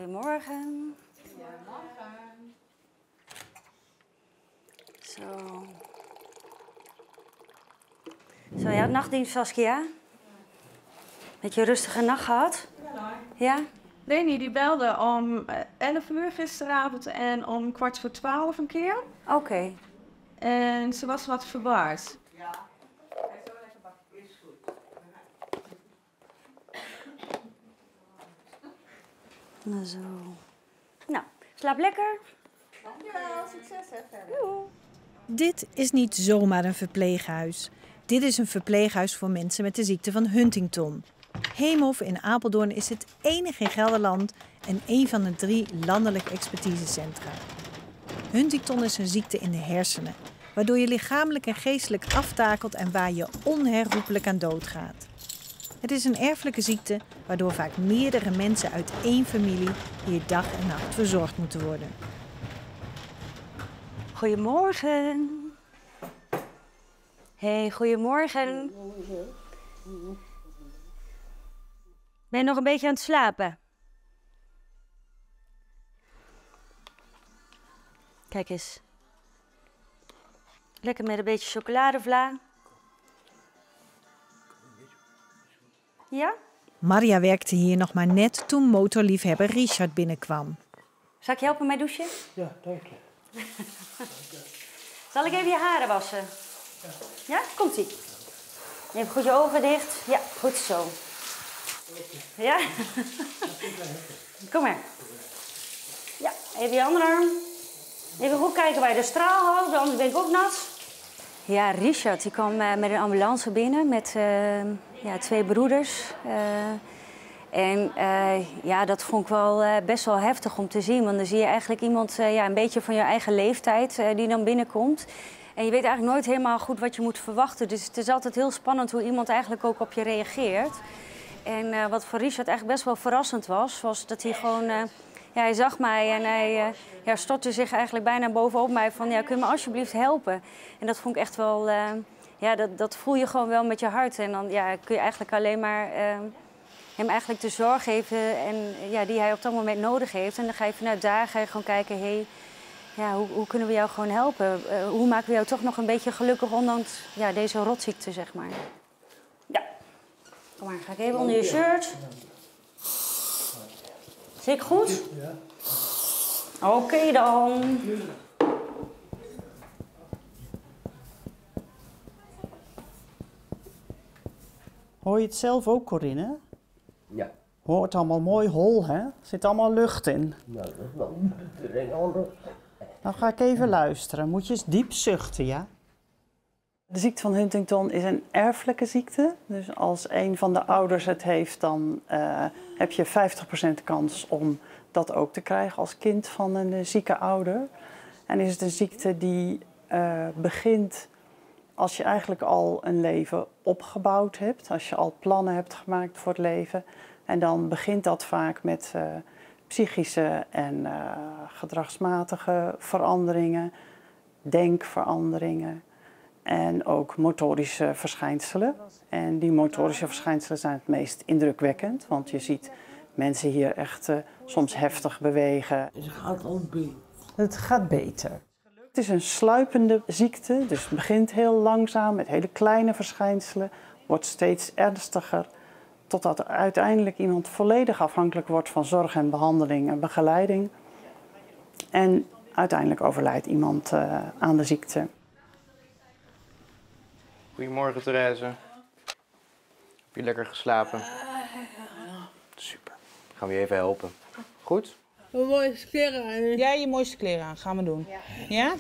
Goedemorgen. Zo. Zo, je had nachtdienst, Saskia? Beetje een rustige nacht gehad? Ja? Leni die belde om 11 uur gisteravond en om 11:15 een keer. Oké. En ze was wat verward. Ja, hij zo lekker bakken. Is goed. Nou, zo. Nou, slaap lekker. Dankjewel, succes hè verder. Doei. Dit is niet zomaar een verpleeghuis. Dit is een verpleeghuis voor mensen met de ziekte van Huntington. Heemhof in Apeldoorn is het enige in Gelderland en een van de 3 landelijke expertisecentra. Huntington is een ziekte in de hersenen, waardoor je lichamelijk en geestelijk aftakelt en waar je onherroepelijk aan doodgaat. Het is een erfelijke ziekte, waardoor vaak meerdere mensen uit één familie hier dag en nacht verzorgd moeten worden. Goedemorgen. Hey, goedemorgen. Ben je nog een beetje aan het slapen? Kijk eens. Lekker met een beetje chocoladevla. Ja? Maria werkte hier nog maar net toen motorliefhebber Richard binnenkwam. Zal ik je helpen met douchen? Ja, dank je. Zal ik even je haren wassen? Ja? Komt-ie. Even goed je ogen dicht. Ja, goed zo. Ja? Kom maar. Ja, even je andere arm. Even goed kijken waar je de straal houdt, anders ben ik ook nat. Ja, Richard die kwam met een ambulance binnen met 2 broeders. Ja, dat vond ik wel best wel heftig om te zien. Want dan zie je eigenlijk iemand een beetje van je eigen leeftijd die dan binnenkomt. En je weet eigenlijk nooit helemaal goed wat je moet verwachten. Dus het is altijd heel spannend hoe iemand eigenlijk ook op je reageert. En wat voor Richard eigenlijk best wel verrassend was dat hij gewoon... hij zag mij en hij stortte zich eigenlijk bijna bovenop mij van... Ja, kun je me alsjeblieft helpen? En dat vond ik echt wel... dat voel je gewoon wel met je hart. En dan kun je eigenlijk alleen maar hem eigenlijk de zorg geven die hij op dat moment nodig heeft. En dan ga je vanuit daar gewoon kijken... hoe kunnen we jou gewoon helpen? Hoe maken we jou toch nog een beetje gelukkig ondanks deze rotziekte, zeg maar. Ja. Kom maar, ga ik even onder je shirt. Zit ik goed? Ja. Oké dan. Hoor je het zelf ook, Corinne? Ja. Hoort allemaal mooi hol, hè? Er zit allemaal lucht in. Nou, dat is wel een andere. Nou ga ik even luisteren. Moet je eens diep zuchten, ja? De ziekte van Huntington is een erfelijke ziekte. Dus als een van de ouders het heeft, dan heb je 50% kans om dat ook te krijgen als kind van een zieke ouder. En is het een ziekte die begint als je eigenlijk al een leven opgebouwd hebt. Als je al plannen hebt gemaakt voor het leven. En dan begint dat vaak met psychische en gedragsmatige veranderingen, denkveranderingen en ook motorische verschijnselen. En die motorische verschijnselen zijn het meest indrukwekkend, want je ziet mensen hier echt soms heftig bewegen. Het gaat al beter. Het gaat beter. Het is een sluipende ziekte, dus het begint heel langzaam met hele kleine verschijnselen, wordt steeds ernstiger, totdat uiteindelijk iemand volledig afhankelijk wordt van zorg en behandeling en begeleiding. En uiteindelijk overlijdt iemand aan de ziekte. Goedemorgen, Therese. Heb je lekker geslapen? Super. Gaan we je even helpen. Goed? Mijn mooiste kleren aan. Ja, je mooiste kleren aan. Gaan we doen. Ja?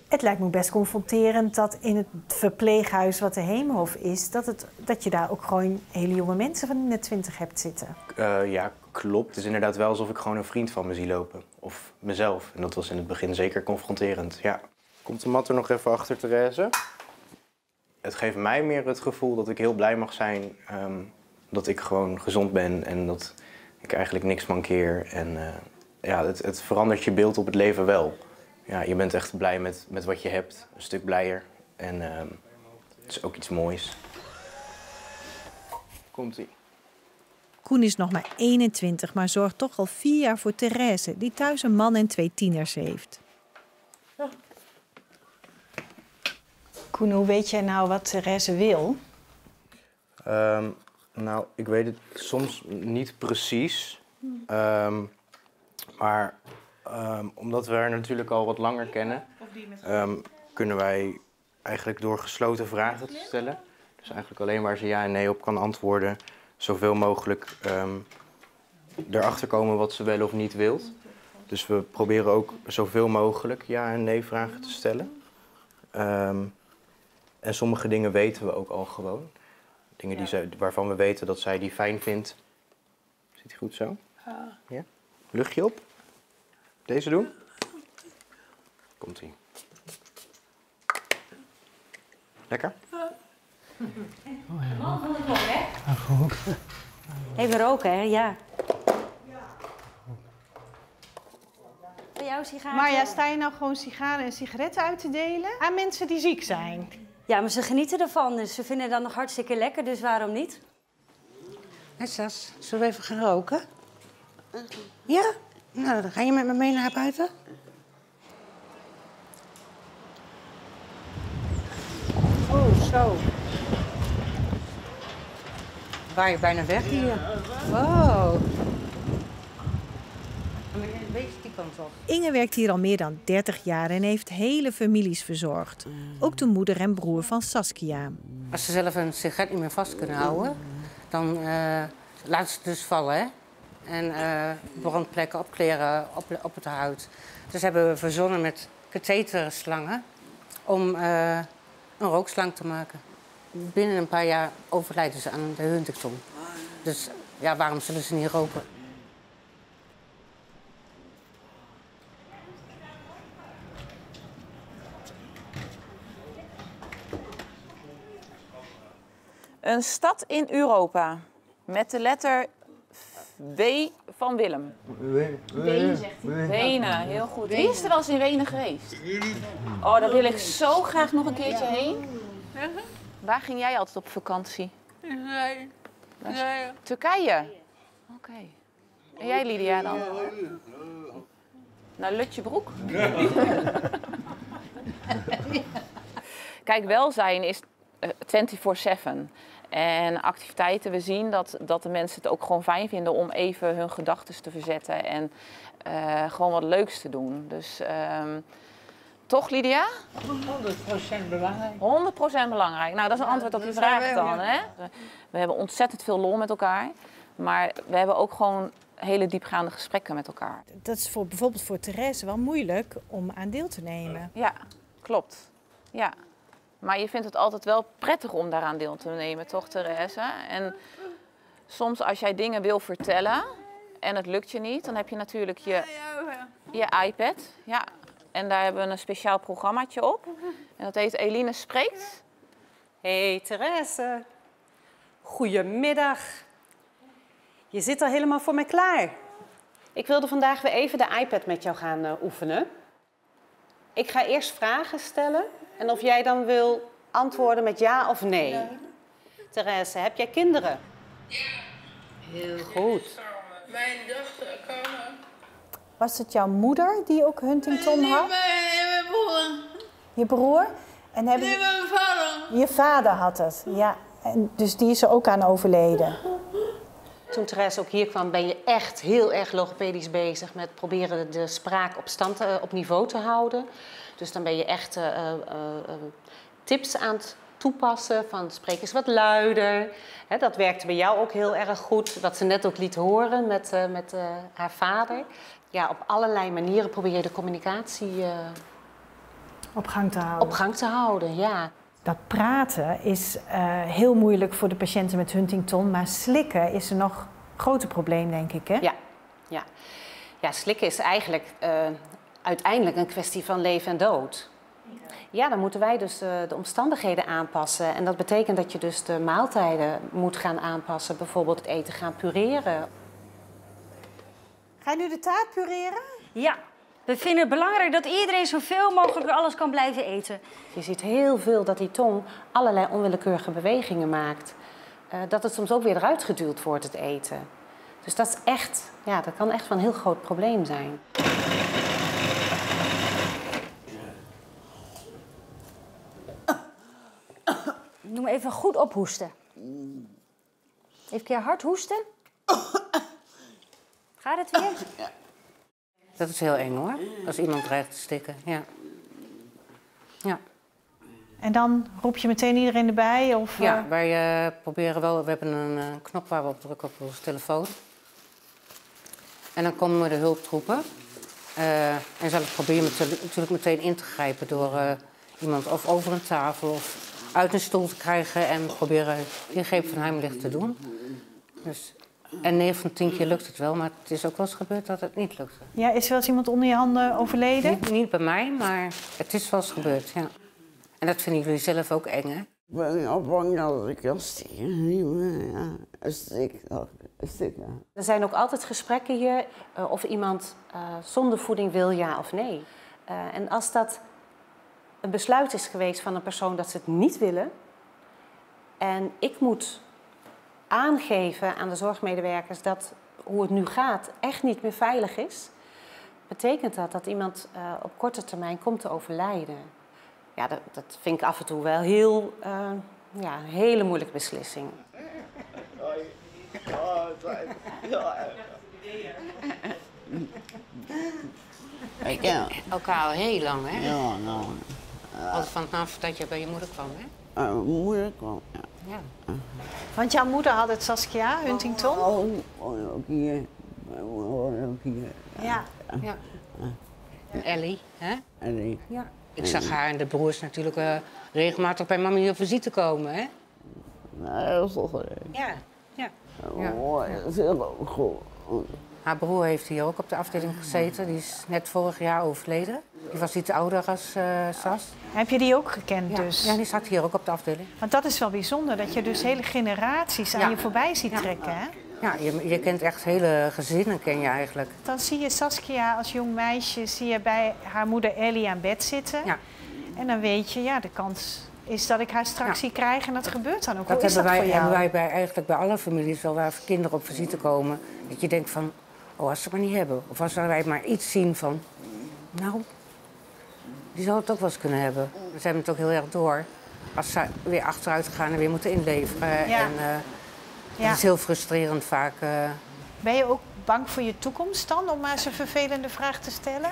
Het lijkt me best confronterend dat in het verpleeghuis wat de Heemhof is... dat je daar ook gewoon hele jonge mensen van in de 20 hebt zitten. Ja, klopt. Het is inderdaad wel alsof ik gewoon een vriend van me zie lopen. Of mezelf. En dat was in het begin zeker confronterend, ja. Komt de mat er nog even achter, Therese? Het geeft mij meer het gevoel dat ik heel blij mag zijn... dat ik gewoon gezond ben en dat ik eigenlijk niks mankeer. En het verandert je beeld op het leven wel. Ja, je bent echt blij met wat je hebt, een stuk blijer. En het is ook iets moois. Komt-ie. Koen is nog maar 21, maar zorgt toch al 4 jaar voor Therese, die thuis een man en 2 tieners heeft. Koen, hoe weet jij nou wat Therese wil? Nou, ik weet het soms niet precies. Maar omdat we haar natuurlijk al wat langer kennen, kunnen wij eigenlijk door gesloten vragen te stellen, dus eigenlijk alleen waar ze ja en nee op kan antwoorden, zoveel mogelijk erachter komen wat ze wel of niet wil. Dus we proberen ook zoveel mogelijk ja en nee vragen te stellen. En sommige dingen weten we ook al gewoon. Dingen waarvan we weten dat zij die fijn vindt. Zit die goed zo? Ja. Luchtje op. Deze doen. Komt-ie. Lekker? Man van het hè? Even roken, hè? Ja. Voor jou sigaretten? Marja, sta je nou gewoon sigaren en sigaretten uit te delen aan mensen die ziek zijn? Ja, maar ze genieten ervan. Dus ze vinden dat nog hartstikke lekker, dus waarom niet? Hé Sas, zullen we even gaan roken? Ja? Nou, dan ga je met me mee naar buiten. Oh, zo. Waar je bijna weg hier. Wow. Een beetje die kant op. Inge werkt hier al meer dan 30 jaar en heeft hele families verzorgd. Ook de moeder en broer van Saskia. Als ze zelf een sigaret niet meer vast kunnen houden, dan laten ze het dus vallen, hè? En brandplekken op kleren, op het huid. Dus hebben we verzonnen met katheterslangen om een rookslang te maken. Binnen een paar jaar overlijden ze aan de Huntington. Dus ja, waarom zullen ze niet roken? Een stad in Europa met de letter W van Willem. Wenen, zegt hij. Wenen, heel goed. Wie is er wel eens in Wenen geweest? Oh, daar wil ik zo graag nog een keertje heen. Waar ging jij altijd op vakantie? Turkije. Turkije? Oké. En jij, Lydia, dan? Naar Lutjebroek? Kijk, welzijn is 24/7. En activiteiten, we zien dat de mensen het ook gewoon fijn vinden om even hun gedachten te verzetten en gewoon wat leuks te doen. Dus toch, Lydia? 100% belangrijk. 100% belangrijk. Nou, dat is een antwoord op je vraag dan. Hè? We hebben ontzettend veel lol met elkaar, maar we hebben ook gewoon hele diepgaande gesprekken met elkaar. Dat is bijvoorbeeld voor Therese wel moeilijk om aan deel te nemen. Ja, klopt. Ja. Maar je vindt het altijd wel prettig om daaraan deel te nemen, toch, Therese? En soms als jij dingen wil vertellen en het lukt je niet, dan heb je natuurlijk je iPad. Ja. En daar hebben we een speciaal programmaatje op. En dat heet Eline Spreekt. Hey Therese, goedemiddag. Je zit al helemaal voor mij klaar. Ik wilde vandaag weer even de iPad met jou gaan oefenen. Ik ga eerst vragen stellen en of jij dan wil antwoorden met ja of nee. Ja. Therese, heb jij kinderen? Ja. Heel goed. Mijn dochter komen. Was het jouw moeder die ook Huntington had? Mijn broer. Je broer? En Nee, mijn vader. Je vader had het, ja. En dus die is er ook aan overleden. Toen Therese ook hier kwam, ben je echt heel erg logopedisch bezig met proberen de spraak op niveau te houden. Dus dan ben je echt tips aan het toepassen van spreek eens wat luider. Hè, dat werkte bij jou ook heel erg goed, wat ze net ook liet horen met haar vader. Ja, op allerlei manieren probeer je de communicatie Op gang te houden. op gang te houden, ja. Dat praten is heel moeilijk voor de patiënten met Huntington, maar slikken is een nog groter probleem, denk ik, hè? Ja, slikken is eigenlijk uiteindelijk een kwestie van leven en dood. Ja, dan moeten wij dus de omstandigheden aanpassen. En dat betekent dat je dus de maaltijden moet gaan aanpassen. Bijvoorbeeld het eten gaan pureren. Ga je nu de taart pureren? Ja, we vinden het belangrijk dat iedereen zoveel mogelijk alles kan blijven eten. Je ziet heel veel dat die tong allerlei onwillekeurige bewegingen maakt. dat het soms ook weer eruit geduwd wordt, het eten. Dus dat is echt, ja, dat kan echt wel een heel groot probleem zijn. Doe maar even goed ophoesten. Even een keer hard hoesten. Gaat het weer? Dat is heel eng hoor, als iemand dreigt te stikken. Ja. Ja. En dan roep je meteen iedereen erbij? Of, Ja, wij proberen wel, we hebben een knop waar we op drukken op onze telefoon. En dan komen de hulptroepen. En zal ik proberen natuurlijk meteen in te grijpen door iemand of over een tafel of uit een stoel te krijgen en proberen ingreep van heimelijk te doen. Dus, en 9 van 10 keer lukt het wel, maar het is ook wel eens gebeurd dat het niet lukte. Ja, is er wel eens iemand onder je handen overleden? Niet bij mij, maar het is wel eens gebeurd, ja. En dat vinden jullie zelf ook eng, hè? Ik ben heel bang dat ik kan stikken. Stikken. Er zijn ook altijd gesprekken hier of iemand zonder voeding wil, ja of nee. En als dat een besluit is geweest van een persoon dat ze het niet willen en ik moet aangeven aan de zorgmedewerkers dat hoe het nu gaat echt niet meer veilig is, betekent dat iemand op korte termijn komt te overlijden. Ja, dat vind ik af en toe wel een hele moeilijke beslissing. Ik ken elkaar al heel lang, hè? Ja, nou. Al vanaf dat je bij je moeder kwam, hè? Mijn moeder kwam, ja. Ja. Want jouw moeder had het, Saskia Huntington? Ook hier. Mijn moeder woont ook hier. Ja. Ja. En Ellie, hè? Ellie. Ja. Ik zag haar en de broers natuurlijk regelmatig bij mami op visite komen, hè? Nee, dat is toch leuk. Ja. Ja. Mooi, dat is heel goed. Haar broer heeft hier ook op de afdeling gezeten. Die is net vorig jaar overleden. Die was iets ouder als Sas. Heb je die ook gekend Ja. dus? Ja, die zat hier ook op de afdeling. Want dat is wel bijzonder, dat je dus hele generaties aan Ja. je voorbij ziet trekken, hè? Ja, je kent echt hele gezinnen, ken je eigenlijk. Dan zie je Saskia als jong meisje zie je bij haar moeder Ellie aan bed zitten. Ja. En dan weet je, ja, de kans is dat ik haar straks zie krijgen en dat gebeurt dan ook. Dat Hoe is dat voor jou? hebben wij eigenlijk bij alle families wel waar kinderen op visite komen. Dat je denkt van, oh, als ze het maar niet hebben. Of als wij maar iets zien van, nou, die zal het ook wel eens kunnen hebben. We zijn het ook heel erg door. Als ze weer achteruit gaan en weer moeten inleveren. Ja. En het is heel frustrerend vaak. Ben je ook bang voor je toekomst dan, om maar eens een vervelende vraag te stellen?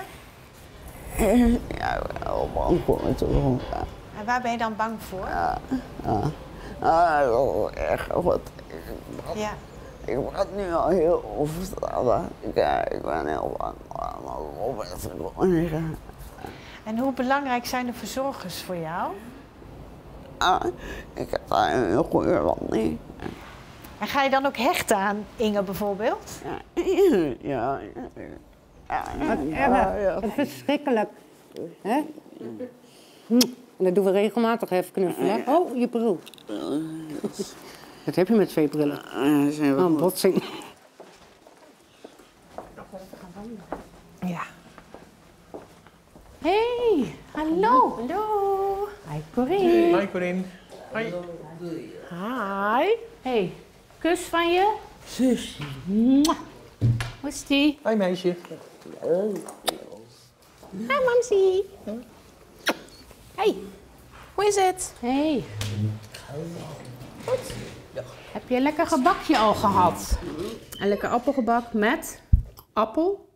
Ja, ik ben wel bang voor mijn toekomst. Ja. En waar ben je dan bang voor? Dat is echt wat. Ja. Ik word nu al heel overstappen. Ik ben heel bang om het te komen. En hoe belangrijk zijn de verzorgers voor jou? Ik heb daar een heel goede band mee. En ga je dan ook hechten aan Inge bijvoorbeeld? Ja. Het is verschrikkelijk. Hè? En dat doen we regelmatig even knuffelen. Oh, je bril. Dat heb je met 2 brillen. Oh, een botsing. Ja. Hey, hallo. Hallo. Hi Corinne. Hoi Corinne. Hoi. Hi. Hey, kus van je. Zusje. Mwah. Hoe is die? Hoi meisje. Hi mamsie. Hey, hoe is het? Hey. Goed. Heb je een lekker gebakje al gehad? Een lekker appelgebak met appel?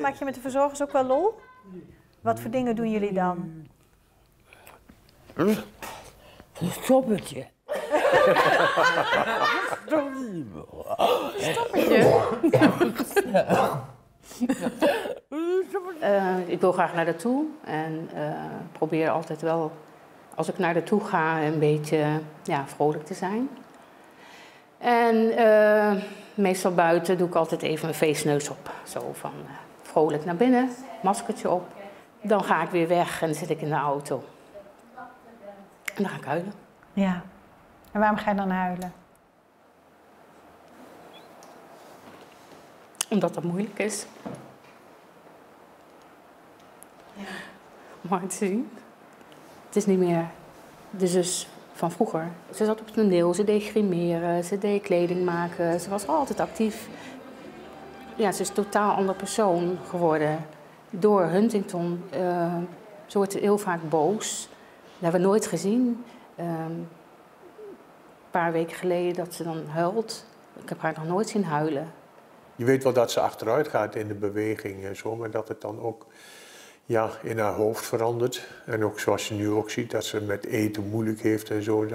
Maak je met de verzorgers ook wel lol? Wat voor dingen doen jullie dan? Stoppertje. Ik wil graag naar naartoe en probeer altijd wel, als ik naar naartoe ga, een beetje vrolijk te zijn. En meestal buiten doe ik altijd even mijn feestneus op. Zo van vrolijk naar binnen, maskertje op. Dan ga ik weer weg en dan zit ik in de auto. En dan ga ik huilen. Ja. En waarom ga je dan huilen? Omdat het moeilijk is. Ja. Om haar te zien. Het is niet meer de zus van vroeger. Ze zat op het toneel, ze deed grimeren, ze deed kleding maken. Ze was altijd actief. Ja, ze is een totaal ander persoon geworden. Door Huntington. Ze wordt heel vaak boos. Dat hebben we nooit gezien. Een paar weken geleden dat ze dan huilt. Ik heb haar nog nooit zien huilen. Je weet wel dat ze achteruit gaat in de beweging en zo, maar dat het dan ook in haar hoofd verandert. En ook zoals je nu ook ziet, dat ze met eten moeilijk heeft en zo.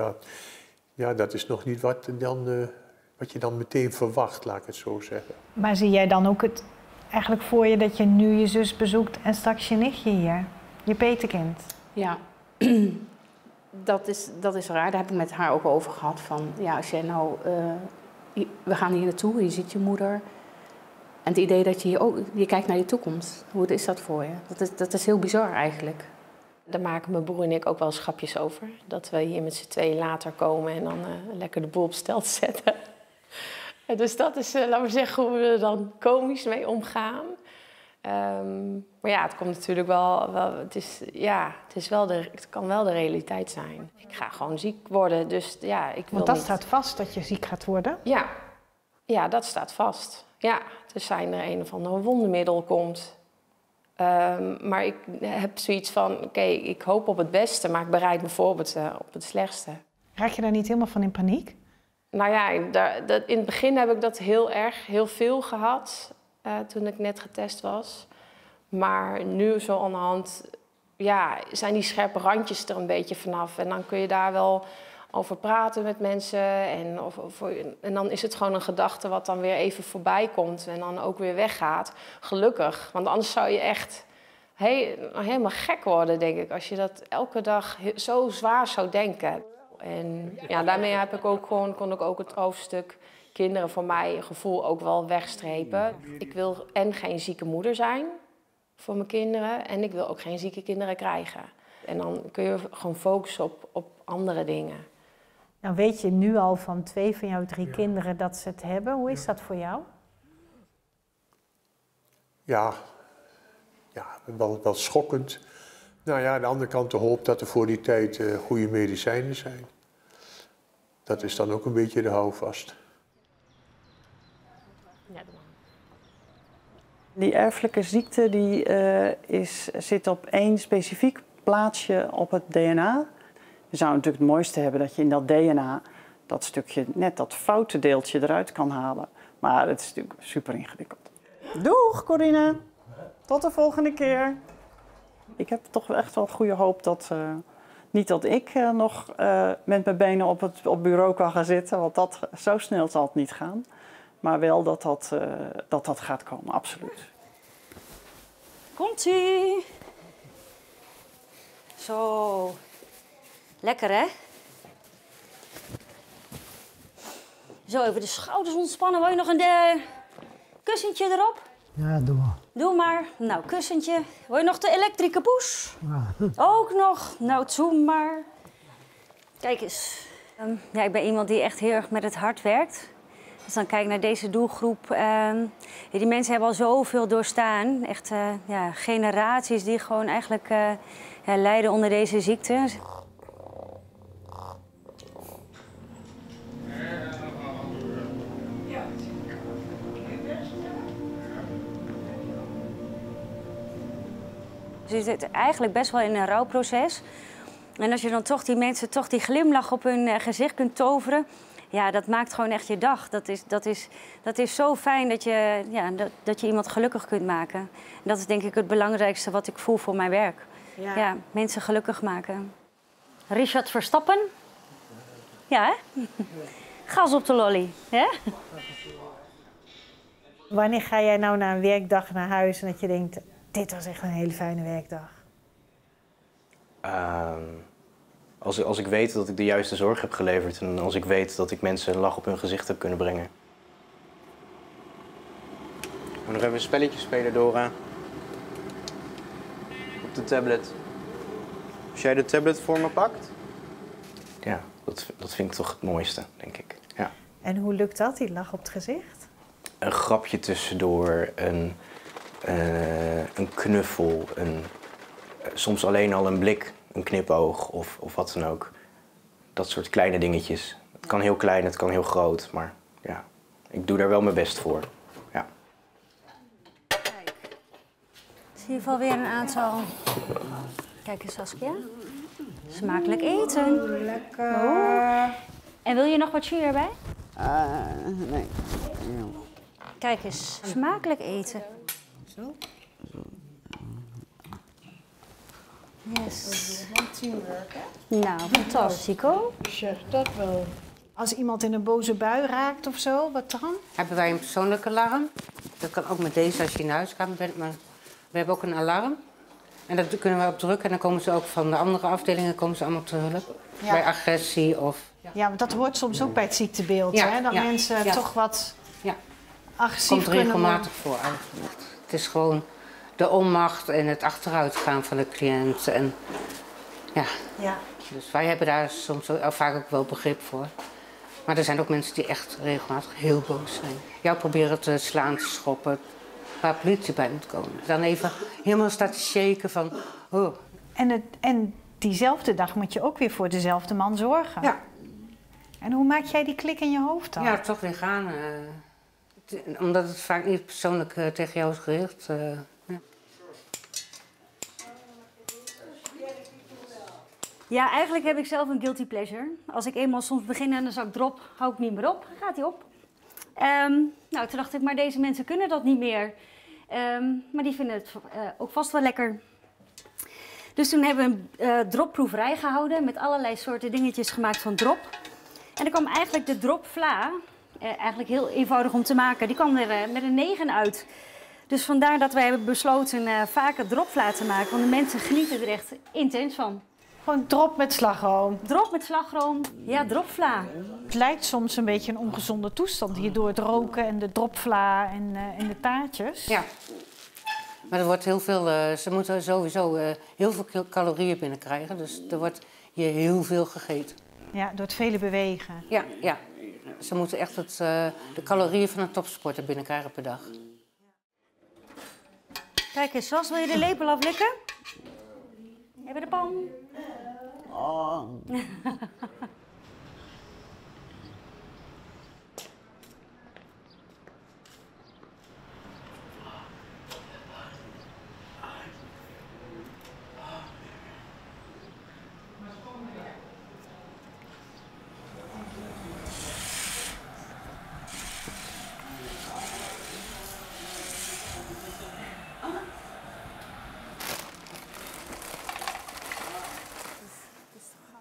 Dat is nog niet wat je dan meteen verwacht, laat ik het zo zeggen. Maar zie jij dan ook het eigenlijk voor je dat je nu je zus bezoekt en straks je nichtje hier, je petekind? Ja, dat is raar. Daar heb ik met haar ook over gehad. Van, ja, als jij nou, we gaan hier naartoe, je ziet je moeder. En het idee dat je kijkt naar je toekomst. Hoe is dat voor je? Dat is heel bizar eigenlijk. Daar maken mijn broer en ik ook wel schapjes over. Dat we hier met z'n tweeën later komen en dan lekker de boel op stel zetten. Dus dat is, laten we zeggen, hoe we er dan komisch mee omgaan. Maar ja, het komt natuurlijk wel het kan wel de realiteit zijn. Ik ga gewoon ziek worden, dus ja, ik wil Want dat niet. staat vast, dat je ziek gaat worden? Ja, dat staat vast. Ja, er een of ander wondermiddel komt. Maar ik heb zoiets van, oké, ik hoop op het beste, maar ik bereid me voor op het slechtste. Raak je daar niet helemaal van in paniek? Nou ja, in het begin heb ik dat heel veel gehad, toen ik net getest was. Maar nu zo aan de hand, zijn die scherpe randjes er een beetje vanaf. En dan kun je daar wel over praten met mensen. En dan is het gewoon een gedachte wat dan weer even voorbij komt en dan ook weer weggaat. Gelukkig, want anders zou je echt helemaal gek worden, denk ik. Als je dat elke dag zo zwaar zou denken. En ja, daarmee kon ik ook het hoofdstuk kinderen voor mij gevoel ook wel wegstrepen. Ik wil geen zieke moeder zijn voor mijn kinderen en ik wil ook geen zieke kinderen krijgen. En dan kun je gewoon focussen op andere dingen. Nou weet je nu al van 2 van jouw 3 kinderen dat ze het hebben. Hoe is dat voor jou? Ja, wel schokkend. Nou ja, aan de andere kant de hoop dat er voor die tijd goede medicijnen zijn. Dat is dan ook een beetje de houvast. Die erfelijke ziekte zit op 1 specifiek plaatsje op het DNA. Je zou natuurlijk het mooiste hebben dat je in dat DNA dat stukje, net dat foute deeltje eruit kan halen. Maar het is natuurlijk super ingewikkeld. Doeg, Corine. Tot de volgende keer. Ik heb toch echt wel goede hoop dat... niet dat ik nog met mijn benen op bureau kan gaan zitten, want zo snel zal het niet gaan. Maar wel dat gaat komen, absoluut. Komt-ie. Zo. Lekker, hè? Zo, even de schouders ontspannen. Wil je nog een kussentje erop? Ja, doe maar. Doe maar. Nou, kussentje. Wil je nog de elektrische poes? Ja. Ook nog. Nou, zoem maar. Kijk eens. Ik ben iemand die echt heel erg met het hart werkt. Als dan kijk naar deze doelgroep. Die mensen hebben al zoveel doorstaan. Echt generaties die gewoon eigenlijk lijden onder deze ziekte. Dus je zit eigenlijk best wel in een rouwproces. En als je dan toch die mensen die glimlach op hun gezicht kunt toveren... ja, dat maakt gewoon echt je dag. Dat is zo fijn dat je iemand gelukkig kunt maken. En dat is denk ik het belangrijkste wat ik voel voor mijn werk. Ja, mensen gelukkig maken. Richard Verstappen. Ja, hè? Gas op de lolly, hè? Wanneer ga jij nou na een werkdag naar huis en dat je denkt... dit was echt een hele fijne werkdag? Als ik weet dat ik de juiste zorg heb geleverd en als ik weet dat ik mensen een lach op hun gezicht heb kunnen brengen. Ik moet nog even een spelletje spelen, Dora. Op de tablet. Als jij de tablet voor me pakt? Ja, dat vind ik toch het mooiste, denk ik. Ja. En hoe lukt dat, die lach op het gezicht? Een grapje tussendoor, een knuffel, soms alleen al een blik een knipoog of wat dan ook. Dat soort kleine dingetjes. Het kan heel klein, het kan heel groot, maar ja, ik doe daar wel mijn best voor. Ja. In ieder geval weer een aantal. Kijk eens, Saskia. Smakelijk eten. Lekker. Oh. En wil je nog wat jus erbij? Nee. Kijk eens, smakelijk eten. Zo. Yes. Teamwork, hè? Nou, fantastico. Zeg dat wel. Als iemand in een boze bui raakt of zo, wat dan? Hebben wij een persoonlijk alarm. Dat kan ook met deze als je in de huiskamer bent, maar we hebben ook een alarm. En daar kunnen we op drukken en dan komen ze ook van de andere afdelingen komen ze allemaal te hulp. Ja. Bij agressie of... Ja, want dat hoort soms ook bij het ziektebeeld, Ja, hè? Dat ja, mensen ja. toch wat Ja. agressief Komt kunnen regelmatig worden. voor eigenlijk. Het is gewoon de onmacht en het achteruitgaan van de cliënt. En, ja. Ja. Dus wij hebben daar soms vaak ook wel begrip voor. Maar er zijn ook mensen die echt regelmatig heel boos zijn. Jou proberen te slaan, te schoppen, waar politie bij moet komen. Dan even helemaal staat te shaken van... Oh. En diezelfde dag moet je ook weer voor dezelfde man zorgen. Ja. En hoe maak jij die klik in je hoofd dan? Ja, toch weer gaan. Omdat het vaak niet persoonlijk tegen jou is gericht. Ja. Ja, eigenlijk heb ik zelf een guilty pleasure. Als ik eenmaal soms begin en dan zak drop, hou ik niet meer op. Gaat hij op. Nou, toen dacht ik, maar deze mensen kunnen dat niet meer. Maar die vinden het ook vast wel lekker. Dus toen hebben we een dropproeverij gehouden met allerlei soorten dingetjes gemaakt van drop. En er kwam eigenlijk de dropvla, eigenlijk heel eenvoudig om te maken, die kwam er met een 9 uit. Dus vandaar dat wij hebben besloten vaker dropvla te maken, want de mensen genieten er echt intens van. Gewoon drop met slagroom. Drop met slagroom, ja, dropvla. Het lijkt soms een beetje een ongezonde toestand hier door het roken en de dropvla en de taartjes. Ja. Maar er wordt heel veel, ze moeten sowieso heel veel calorieën binnenkrijgen. Dus er wordt hier heel veel gegeten. Ja, door het vele bewegen. Ja, ja. Ze moeten echt de calorieën van een topsporter binnenkrijgen per dag. Kijk eens, Sas, wil je de lepel aflikken? Even de pan. Oh.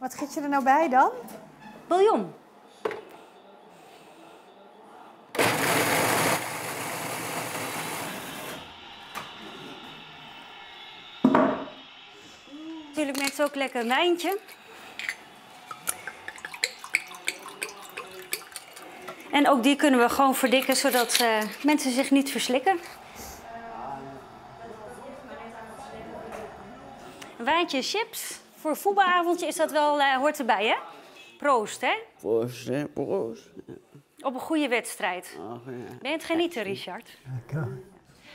Wat giet je er nou bij dan? Bouillon. Natuurlijk met ook lekker een wijntje. En ook die kunnen we gewoon verdikken, zodat mensen zich niet verslikken. Een wijntje, chips. Voor een voetbalavondje is dat wel, hoort erbij, hè? Proost, hè? Proost, hè? Proost. Op een goede wedstrijd. Oh, ja. Ben je het genieten, Richard?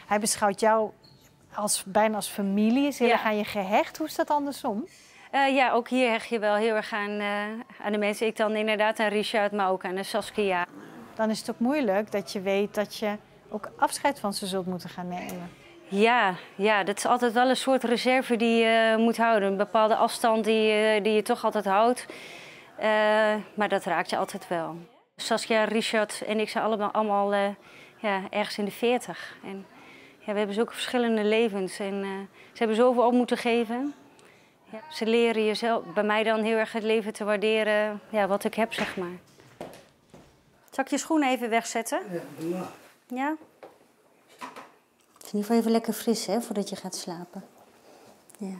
Hij beschouwt jou bijna als familie. Is heel erg aan je gehecht. Hoe is dat andersom? Ja, ook hier hecht je wel heel erg aan de mensen. Ik dan inderdaad aan Richard, maar ook aan Saskia. Dan is het ook moeilijk dat je weet dat je ook afscheid van ze zult moeten gaan nemen. Ja, dat is altijd wel een soort reserve die je moet houden. Een bepaalde afstand die je toch altijd houdt. Maar dat raakt je altijd wel. Saskia, Richard en ik zijn allemaal ergens in de 40. En ja, we hebben zulke verschillende levens. En ze hebben zoveel op moeten geven. Ja, ze leren jezelf, bij mij dan heel erg het leven te waarderen, ja, wat ik heb, zeg maar. Zal ik je schoenen even wegzetten? Ja? Het is in ieder geval even lekker fris, hè, voordat je gaat slapen. Ja.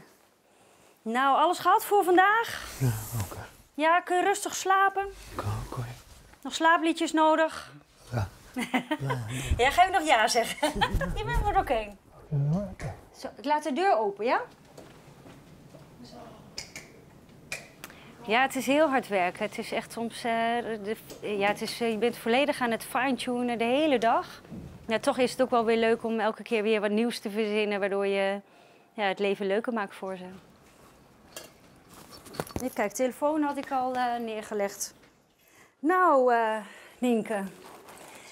Nou, alles gehad voor vandaag? Ja, oké. Ja, kun je rustig slapen? Oké. Nog slaapliedjes nodig? Ja. Ja, ga ik nog ja zeggen? Je bent er ook heen. Zo, ik laat de deur open, ja? Ja, het is heel hard werken. Het is echt soms... je bent volledig aan het fine-tunen de hele dag. Ja, toch is het ook wel weer leuk om elke keer weer wat nieuws te verzinnen... waardoor je het leven leuker maakt voor ze. Even kijken, telefoon had ik al neergelegd. Nou, Nienke.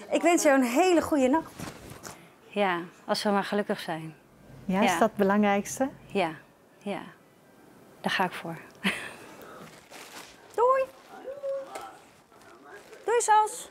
Ik wens jou een hele goede nacht. Ja, als we maar gelukkig zijn. Ja, is dat het belangrijkste? Ja, daar ga ik voor. Doei! Doei, Sas!